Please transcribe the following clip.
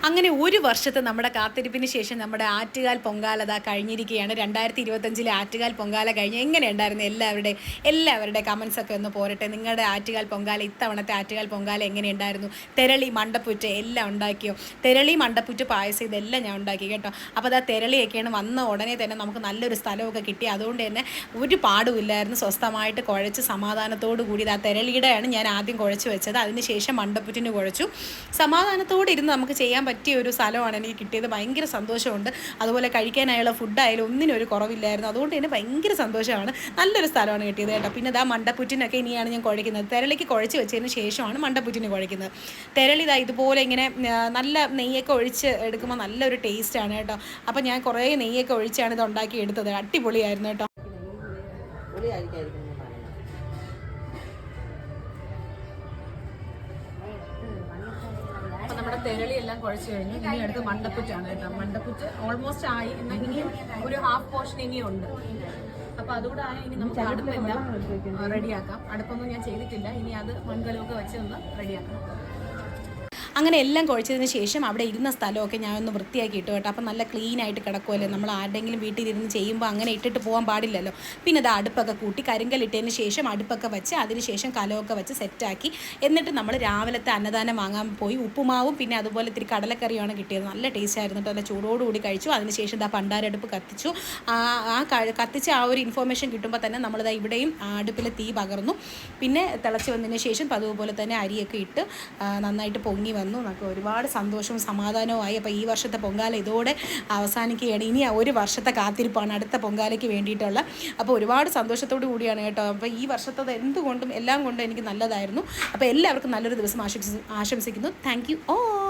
അങ്ങനെ ഒരു വർഷത്തെ നമ്മുടെ കാത്തിരിപ്പിന് ശേഷം നമ്മുടെ ആറ്റുകാൽ പൊങ്കാല കഴിഞ്ഞിരിക്കുകയാണ്. 2025 ആറ്റുകാൽ പൊങ്കാല കഴിഞ്ഞ് എങ്ങനെയുണ്ടായിരുന്നു എല്ലാവരുടെ കമൻസൊക്കെ ഒന്ന് പോരട്ടെ. നിങ്ങളുടെ ആറ്റുകാൽ പൊങ്കാല, ഇത്തവണത്തെ ആറ്റുകാൽ പൊങ്കാല എങ്ങനെയുണ്ടായിരുന്നു? തെരളി, മണ്ടപ്പുറ്റ് എല്ലാം ഉണ്ടാക്കിയോ? തെരളി, മണ്ടപ്പുറ്റ്, പായസം ഇതെല്ലാം ഞാൻ ഉണ്ടാക്കി കേട്ടോ. അപ്പോൾ അതാ തെരളിയൊക്കെയാണ് വന്ന ഉടനെ തന്നെ നമുക്ക് നല്ലൊരു സ്ഥലമൊക്കെ കിട്ടി. അതുകൊണ്ട് തന്നെ ഒരു പാടുമില്ലായിരുന്നു. സ്വസ്ഥമായിട്ട് കുഴച്ച് സമാധാനത്തോടു കൂടി ആ തെരളിയുടെയാണ് ഞാൻ ആദ്യം കുഴച്ച് വെച്ചത്. അതിനുശേഷം മണ്ടപ്പുറ്റിന് കുഴച്ചു. സമാധാനത്തോടെ ഇരുന്ന് നമുക്ക് ചെയ്യാൻ പറ്റിയ ഒരു സ്ഥലമാണ് എനിക്ക് കിട്ടിയത്. ഭയങ്കര സന്തോഷമുണ്ട്. അതുപോലെ കഴിക്കാനായുള്ള ഫുഡായാലും ഒന്നിനും ഒരു കുറവില്ലായിരുന്നു. അതുകൊണ്ട് തന്നെ ഭയങ്കര സന്തോഷമാണ്. നല്ലൊരു സ്ഥലമാണ് കിട്ടിയത് കേട്ടോ. പിന്നെ ഇതാ മണ്ടപ്പുറ്റിനൊക്കെ ഇനിയാണ് ഞാൻ കുഴയ്ക്കുന്നത്. തെരളിക്ക് കുഴച്ച് വെച്ചതിന് ശേഷമാണ് മണ്ടപ്പുറ്റിന് കുഴയ്ക്കുന്നത്. തെരളി ഇതുപോലെ ഇങ്ങനെ നല്ല നെയ്യൊക്കെ ഒഴിച്ച് എടുക്കുമ്പോൾ നല്ലൊരു ടേസ്റ്റാണ് കേട്ടോ. അപ്പോൾ ഞാൻ കുറേ നെയ്യൊക്കെ ഒഴിച്ചാണ് ഇത് ഉണ്ടാക്കി എടുത്തത്. അടിപൊളിയായിരുന്നു കേട്ടോ. അപ്പോൾ നമ്മുടെ തെരളിയെല്ലാം കുഴച്ച് കഴിഞ്ഞു. ഇനി അടുത്ത് മണ്ടപ്പുറ്റാണ് കേട്ടോ. മണ്ടപ്പുറ്റ് ഓൾമോസ്റ്റ് ആയി. എന്നാൽ ഇനിയും ഒരു ഹാഫ് പോർഷൻ ഇനിയും ഉണ്ട്. അപ്പോൾ അതുകൂടെ ആയാൽ ഇനി നമുക്ക് അടുപ്പെല്ലാം റെഡിയാക്കാം. അടുപ്പൊന്നും ഞാൻ ചെയ്തിട്ടില്ല. ഇനി അത് മൺകലമൊക്കെ വെച്ച് ഒന്ന് റെഡിയാക്കണം. അങ്ങനെ എല്ലാം കുഴച്ചതിന് ശേഷം അവിടെ ഇരുന്ന സ്ഥലമൊക്കെ ഞാൻ ഒന്ന് വൃത്തിയാക്കി ഇട്ടു കേട്ടോ. അപ്പം നല്ല ക്ലീൻ ആയിട്ട് കിടക്കുമല്ലോ. നമ്മൾ ആരുടെങ്കിലും വീട്ടിലിരുന്ന് ചെയ്യുമ്പോൾ അങ്ങനെ ഇട്ടിട്ട് പോകാൻ പാടില്ലല്ലോ. പിന്നെ അത് അടുപ്പൊക്കെ കൂട്ടി കരിങ്കല്ലിട്ടതിന് ശേഷം അടുപ്പൊക്കെ വെച്ച് അതിനുശേഷം കലമൊക്കെ വെച്ച് സെറ്റാക്കി. എന്നിട്ട് നമ്മൾ രാവിലത്തെ അന്നദാനം വാങ്ങാൻ പോയി. ഉപ്പുമാവും പിന്നെ അതുപോലെ ഇത്തിരി കടലക്കറിയാണ് കിട്ടിയത്. നല്ല ടേസ്റ്റ് ആയിരുന്നു കേട്ടോ. നല്ല ചൂടോടുകൂടി കഴിച്ചു. അതിനുശേഷം ഇതാ പണ്ടാരടുപ്പ് കത്തിച്ചു. കത്തിച്ച ആ ഒരു ഇൻഫോർമേഷൻ കിട്ടുമ്പോൾ തന്നെ നമ്മളിതാ ഇവിടെയും അടുപ്പിൽ തീ പകർന്നു. പിന്നെ തിളച്ച് വന്നതിന് ശേഷം അതുപോലെ തന്നെ അരിയൊക്കെ ഇട്ട് നന്നായിട്ട് പൊങ്ങി വന്നു. നമുക്ക് ഒരുപാട് സന്തോഷവും സമാധാനവുമായി. അപ്പോൾ ഈ വർഷത്തെ പൊങ്കാല ഇതോടെ അവസാനിക്കുകയാണ്. ഇനി ഒരു വർഷത്തെ കാത്തിരിപ്പാണ് അടുത്ത പൊങ്കാലയ്ക്ക് വേണ്ടിയിട്ടുള്ള. അപ്പോൾ ഒരുപാട് സന്തോഷത്തോടു കൂടിയാണ് കേട്ടോ. അപ്പോൾ ഈ വർഷത്തത് എന്തുകൊണ്ടും എല്ലാം കൊണ്ടും എനിക്ക് നല്ലതായിരുന്നു. അപ്പോൾ എല്ലാവർക്കും നല്ലൊരു ദിവസം ആശംസിക്കുന്നു. Thank you all.